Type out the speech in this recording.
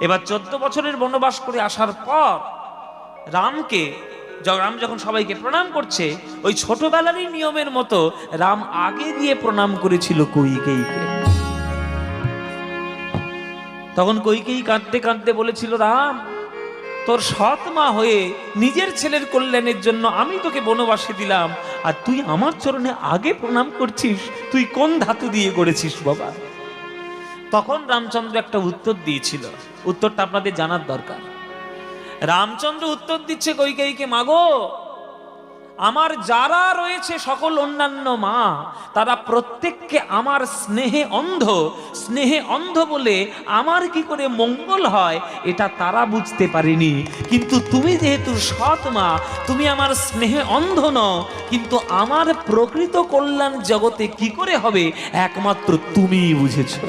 এবার 14 বছরের বনবাস করে আসার পর রাম যখন সবাইকে প্রণাম করছে, ওই ছোটবেলারই নিয়মের মতো রাম আগে গিয়ে প্রণাম করেছিল কইকেয়ীকে। তখন কইকেয়ী কাঁদতে কাঁদতে বলেছিল, রাম, তোর সৎ মা হয়ে নিজের ছেলের কল্যাণের জন্য আমি তোকে বনবাসে দিলাম, আর তুই আমার চরণে আগে প্রণাম করছিস? তুই কোন ধাতু দিয়ে করেছিস বাবা? তখন রামচন্দ্র একটা উত্তর দিয়েছিল, উত্তরটা আপনাদের জানার দরকার। রামচন্দ্র উত্তর দিচ্ছে কইকেয়ীকে, মাগো, আমার যারা রয়েছে সকল অন্যান্য মা, তারা প্রত্যেককে আমার স্নেহে অন্ধ বলে আমার কি করে মঙ্গল হয় এটা তারা বুঝতে পারেনি। কিন্তু তুমি যেহেতু সৎ মা, তুমি আমার স্নেহে অন্ধ নও, কিন্তু আমার প্রকৃত কল্যাণ জগতে কি করে হবে একমাত্র তুমিই বুঝেছো।